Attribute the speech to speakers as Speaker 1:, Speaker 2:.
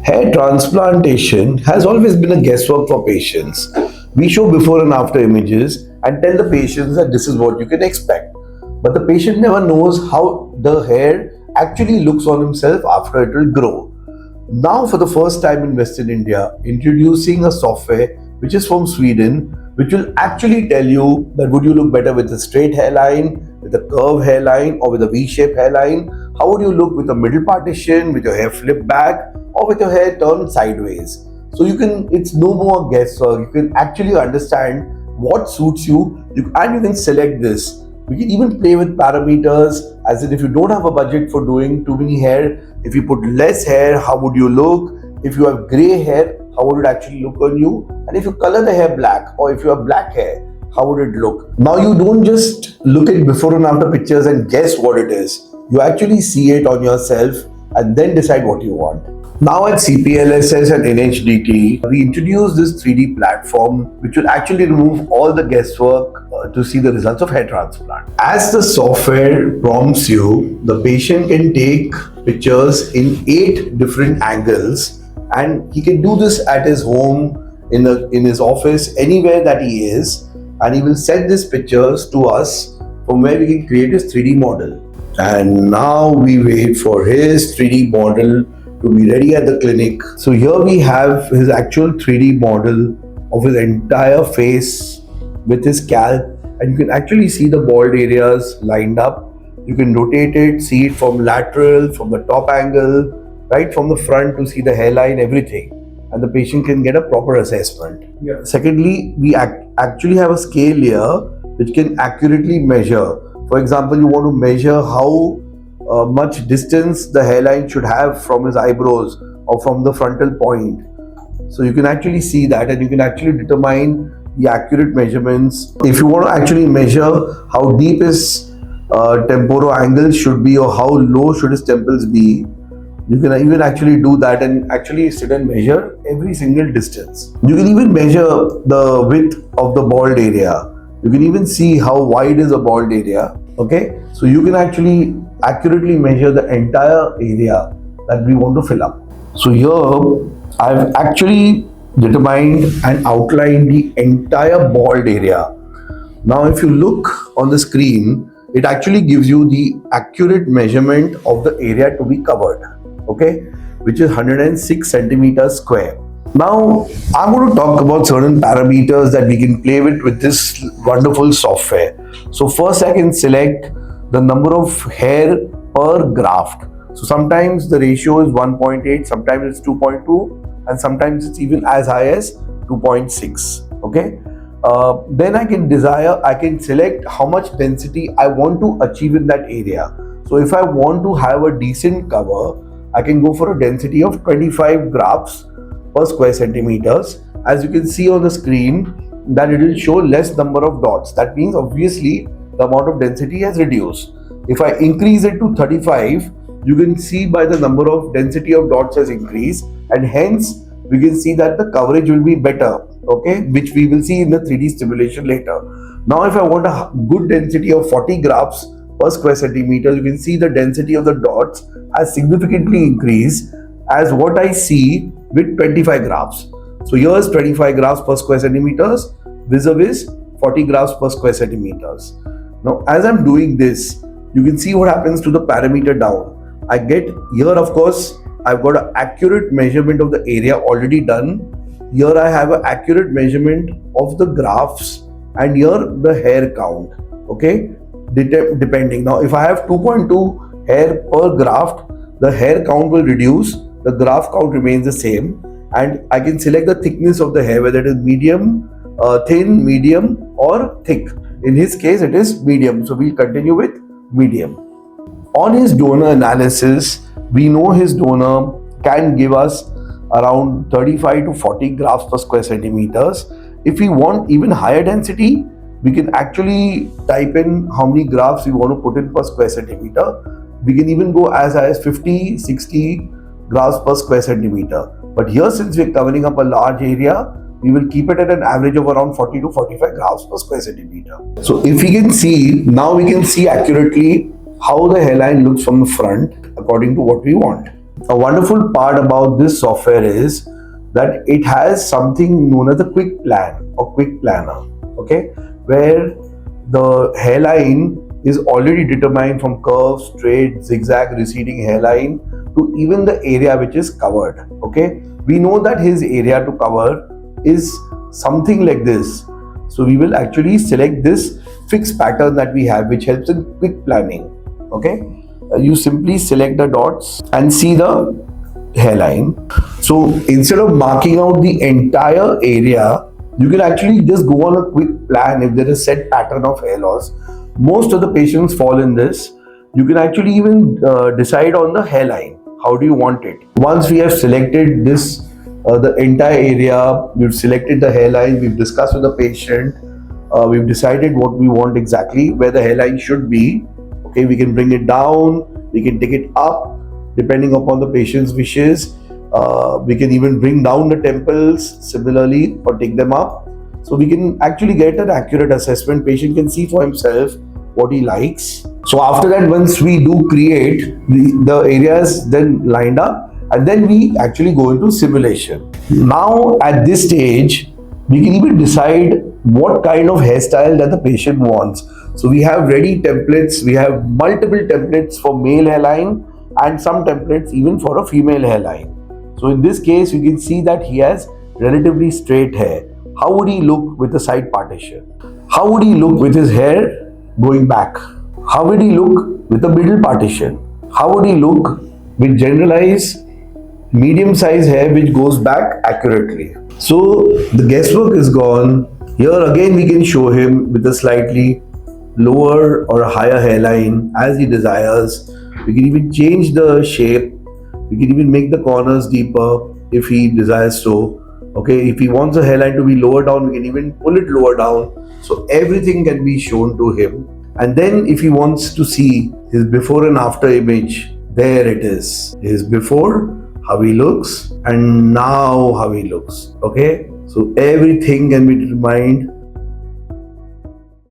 Speaker 1: Hair transplantation has always been a guesswork for patients. We show before and after images and tell the patients that this is what you can expect. But the patient never knows how the hair actually looks on himself after it will grow. Now, for the first time in Western India, introducing a software which is from Sweden, which will actually tell you that would you look better with a straight hairline, with a curved hairline, or with a V-shaped hairline? How would you look with a middle partition, with your hair flipped back, or with your hair turned sideways? So it's no more guesswork. You can actually understand what suits you, and you can select this. We can even play with parameters, as in if you don't have a budget for doing too many hair, if you put less hair, how would you look? If you have grey hair, how would it actually look on you? And if you color the hair black, or if you have black hair, how would it look? Now you don't just look at before and after pictures and guess what it is. You actually see it on yourself and then decide what you want. Now at CPLSS and NHDT, we introduced this 3D platform which will actually remove all the guesswork to see the results of hair transplant. As the software prompts you, the patient can take pictures in 8 different angles, and he can do this at his home, in his office, anywhere that he is, and he will send these pictures to us from where we can create his 3D model. And now we wait for his 3D model to be ready at the clinic. So here we have his actual 3D model of his entire face with his scalp, and you can actually see the bald areas lined up. You can rotate it, see it from lateral, from the top angle, right from the front to see the hairline, everything, and the patient can get a proper assessment. Yeah. Secondly, we actually have a scale here which can accurately measure. For example, you want to measure how much distance the hairline should have from his eyebrows or from the frontal point. So you can actually see that, and you can actually determine the accurate measurements. If you want to actually measure how deep his temporal angle should be, or how low should his temples be, you can even actually do that and actually sit and measure every single distance. You can even measure the width of the bald area. You can even see how wide is a bald area. Okay, so you can actually accurately measure the entire area that we want to fill up. So here I've actually determined and outlined the entire bald area. Now if you look on the screen, it actually gives you the accurate measurement of the area to be covered, okay, which is 106 centimeters square. Now I'm going to talk about certain parameters that we can play with this wonderful software. So first I can select the number of hair per graft. So sometimes the ratio is 1.8, sometimes it's 2.2, and sometimes it's even as high as 2.6. Okay. Then I can select how much density I want to achieve in that area. So if I want to have a decent cover, I can go for a density of 25 grafts per square centimeters. As you can see on the screen, that it will show less number of dots. That means obviously the amount of density has reduced. If I increase it to 35, you can see by the number of density of dots has increased, and hence we can see that the coverage will be better, okay, which we will see in the 3D simulation later. Now if I want a good density of 40 grafts per square centimeter, you can see the density of the dots has significantly increased as what I see with 25 grafts. So here's 25 grafts per square centimeters vis-a-vis 40 grafts per square centimeters. Now as I'm doing this, you can see what happens to the parameter down. I get here, of course, I've got an accurate measurement of the area already done. Here I have an accurate measurement of the grafts, and here the hair count, okay, depending. Now if I have 2.2 hair per graft, the hair count will reduce, the graft count remains the same, and I can select the thickness of the hair, whether it is medium, thin, medium, or thick. In his case it is medium, so we'll continue with medium. On his donor analysis, we know his donor can give us around 35 to 40 grafts per square centimeters. If we want even higher density, we can actually type in how many grafts we want to put in per square centimeter. We can even go as high as 50, 60 grafts per square centimeter. But here, since we're covering up a large area, we will keep it at an average of around 40 to 45 grafts per square centimeter. So if we can see, now we can see accurately how the hairline looks from the front according to what we want. a wonderful part about this software is that it has something known as a quick plan or quick planner, okay, where the hairline is already determined from curve, straight, zigzag, receding hairline to even the area which is covered. Okay, we know that his area to cover is something like this, so we will actually select this fixed pattern that we have, which helps in quick planning. Okay, you simply select the dots and see the hairline. So instead of marking out the entire area, you can actually just go on a quick plan. If there is a set pattern of hair loss, most of the patients fall in this. You can actually even decide on the hairline. How do you want it? Once we have selected this, the entire area, we've selected the hairline, we've discussed with the patient, we've decided what we want exactly, where the hairline should be. Okay, we can bring it down, we can take it up depending upon the patient's wishes. We can even bring down the temples similarly or take them up. So we can actually get an accurate assessment. Patient can see for himself what he likes. So after that, once we do create, the areas then lined up, and then we actually go into simulation. Now at this stage, we can even decide what kind of hairstyle that the patient wants. So we have ready templates, we have multiple templates for male hairline and some templates even for a female hairline. So in this case, you can see that he has relatively straight hair. How would he look with a side partition? How would he look with his hair going back? How would he look with a middle partition? How would he look with generalized medium size hair which goes back accurately? So the guesswork is gone. Here again we can show him with a slightly lower or a higher hairline as he desires. We can even change the shape. We can even make the corners deeper if he desires so. Okay, if he wants the hairline to be lower down, we can even pull it lower down. So everything can be shown to him. And then if he wants to see his before and after image, there it is. His before, how he looks, and now how he looks. Okay, so everything can be determined